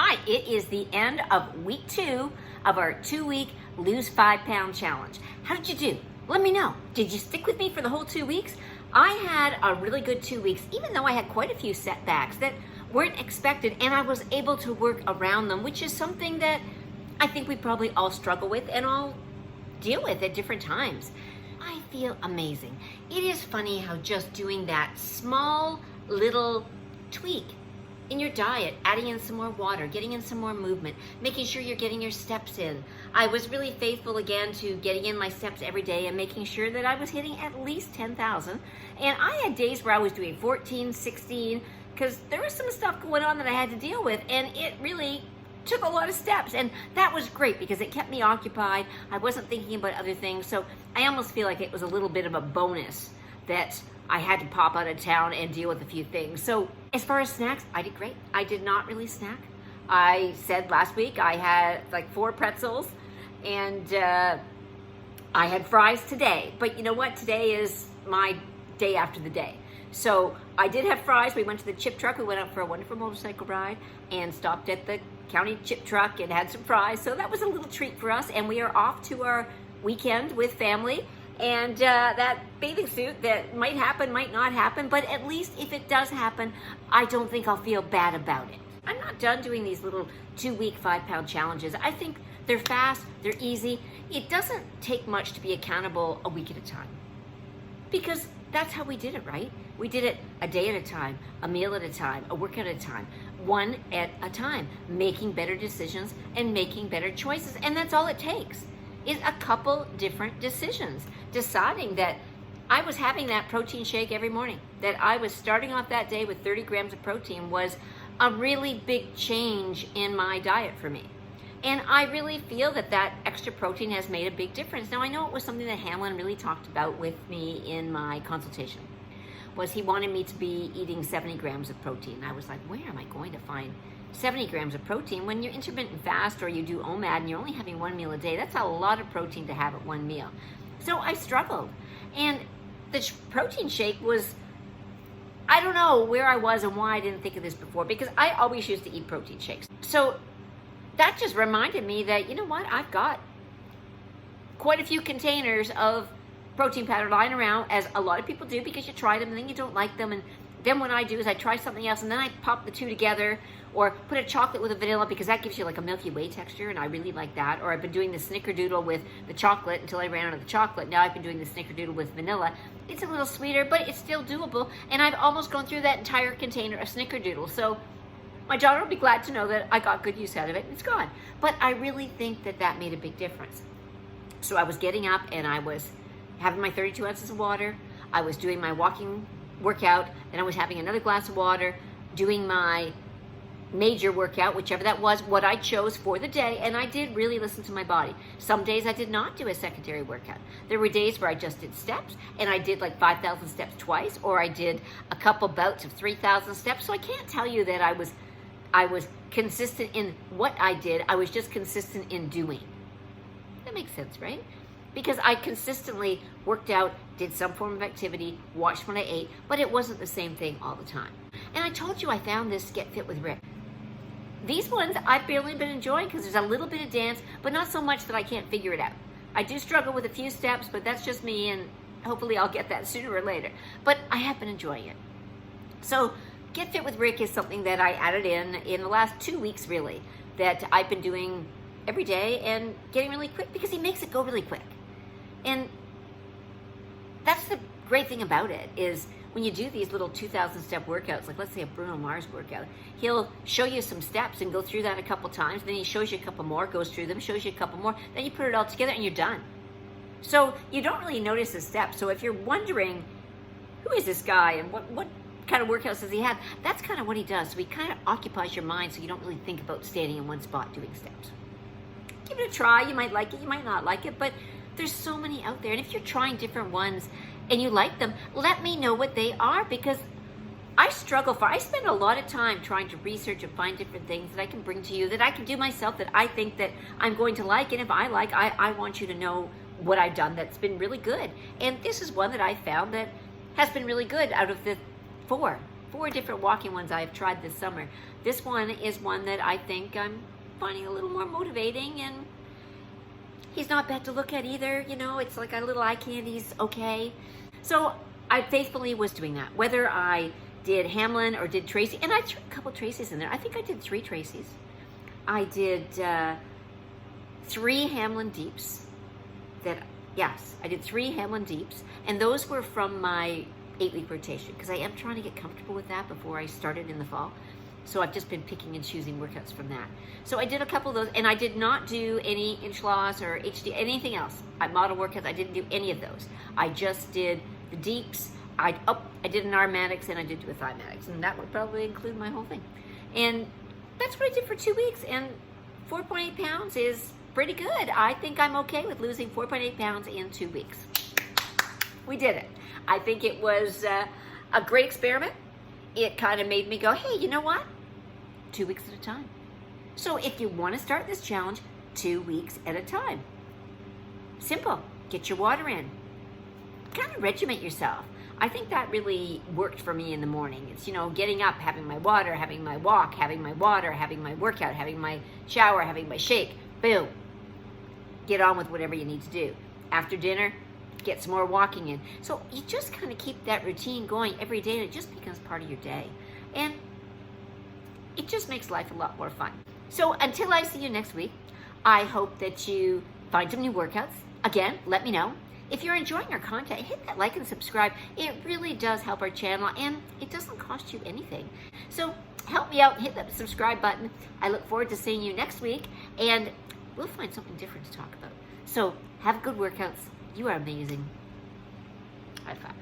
Hi, it is the end of week 2 of our 2-week Lose 5 Pound Challenge. How did you do? Let me know. Did you stick with me for the whole 2 weeks? I had a really good 2 weeks, even though I had quite a few setbacks that weren't expected, and I was able to work around them, which is something that I think we probably all struggle with and all deal with at different times. I feel amazing. It is funny how just doing that small little tweak in your diet, adding in some more water, getting in some more movement, making sure you're getting your steps in. I was really faithful again to getting in my steps every day and making sure that I was hitting at least 10,000. And I had days where I was doing 14, 16, because there was some stuff going on that I had to deal with, and it really took a lot of steps, and that was great because it kept me occupied. I wasn't thinking about other things, so I almost feel like it was a little bit of a bonus that I had to pop out of town and deal with a few things. So as far as snacks, I did great. I did not really snack. I said last week I had like 4 pretzels, and I had fries today. But you know what? Today is my day after the day. So I did have fries. We went to the chip truck. We went out for a wonderful motorcycle ride and stopped at the county chip truck and had some fries. So that was a little treat for us. And we are off to our weekend with family. And that bathing suit that might happen, might not happen, but at least if it does happen, I don't think I'll feel bad about it. I'm not done doing these little 2-week 5-pound challenges. I think they're fast, they're easy. It doesn't take much to be accountable a week at a time, because that's how we did it, right? We did it a day at a time, a meal at a time, a workout at a time, one at a time, making better decisions and making better choices. And that's all it takes, is a couple different decisions. Deciding that I was having that protein shake every morning, that I was starting off that day with 30 grams of protein, was a really big change in my diet for me. And I really feel that that extra protein has made a big difference. Now, I know it was something that Hamelin really talked about with me in my consultation, was he wanted me to be eating 70 grams of protein. I was like, where am I going to find 70 grams of protein? When you're intermittent fast or you do OMAD and you're only having 1 meal a day, that's a lot of protein to have at 1 meal. So I struggled. And the protein shake was, I don't know where I was and why I didn't think of this before, because I always used to eat protein shakes. So that just reminded me that, you know what, I've got quite a few containers of protein powder lying around, as a lot of people do, because you try them and then you don't like them. And then what I do is I try something else and then I pop the two together, or put a chocolate with a vanilla, because that gives you like a Milky Way texture, and I really like that. Or I've been doing the snickerdoodle with the chocolate until I ran out of the chocolate. Now I've been doing the snickerdoodle with vanilla. It's a little sweeter, but it's still doable, and I've almost gone through that entire container of snickerdoodle. So my daughter will be glad to know that I got good use out of it, and it's gone. But I really think that that made a big difference. So I was getting up and I was having my 32 ounces of water. I was doing my walking workout, then I was having another glass of water, doing my major workout, whichever that was, what I chose for the day, and I did really listen to my body. Some days I did not do a secondary workout. There were days where I just did steps, and I did like 5,000 steps twice, or I did a couple bouts of 3,000 steps. So I can't tell you that I was consistent in what I did. I was just consistent in doing. That makes sense, right? Because I consistently worked out, did some form of activity, watched what I ate, but it wasn't the same thing all the time. And I told you I found this Get Fit with Rick. These ones I've barely been enjoying because there's a little bit of dance, but not so much that I can't figure it out. I do struggle with a few steps, but that's just me, and hopefully I'll get that sooner or later. But I have been enjoying it. So Get Fit with Rick is something that I added in the last 2 weeks, really, that I've been doing every day and getting really quick, because he makes it go really quick. And that's the great thing about it, is when you do these little 2,000 step workouts, like let's say a Bruno Mars workout, he'll show you some steps and go through that a couple times, then he shows you a couple more, goes through them, shows you a couple more, then you put it all together and you're done. So you don't really notice the steps. So if you're wondering, who is this guy and what kind of workouts does he have, that's kind of what he does. So he kind of occupies your mind, so you don't really think about standing in one spot doing steps. Give it a try. You might like it, you might not like it, but there's so many out there. And if you're trying different ones and you like them, let me know what they are, because I spend a lot of time trying to research and find different things that I can bring to you, that I can do myself, that I think that I'm going to like. And if I like, I want you to know what I've done that's been really good. And this is one that I found that has been really good out of the 4 4 different walking ones I've tried this summer. This one is one that I think I'm finding a little more motivating, and he's not bad to look at either. You know, it's like a little eye candy's okay. So I faithfully was doing that. Whether I did Hamelin or did Tracy, and I threw a couple Tracy's in there. I think I did 3 Tracy's. I did 3 Hamelin Deeps. Yes, I did 3 Hamelin Deeps, and those were from my 8-week rotation, because I am trying to get comfortable with that before I started in the fall. So I've just been picking and choosing workouts from that. So I did a couple of those, and I did not do any inch loss or HD, anything else. Model workouts, I didn't do any of those. I just did the Deeps. I did an aromatics, and I did do a thymatics, and that would probably include my whole thing. And that's what I did for 2 weeks, and 4.8 pounds is pretty good. I think I'm okay with losing 4.8 pounds in 2 weeks. We did it. I think it was a great experiment. It kind of made me go, hey, you know what? 2 weeks at a time. So if you want to start this challenge, 2 weeks at a time. Simple. Get your water in. Kind of regiment yourself. I think that really worked for me in the morning. It's, you know, getting up, having my water, having my walk, having my water, having my workout, having my shower, having my shake. Boom. Get on with whatever you need to do. After dinner, get some more walking in. So you just kind of keep that routine going every day, and it just becomes part of your day. And it just makes life a lot more fun. So until I see you next week, I hope that you find some new workouts. Again, let me know. If you're enjoying our content, hit that like and subscribe. It really does help our channel, and it doesn't cost you anything. So help me out, hit that subscribe button. I look forward to seeing you next week, and we'll find something different to talk about. So have good workouts. You are amazing. High five.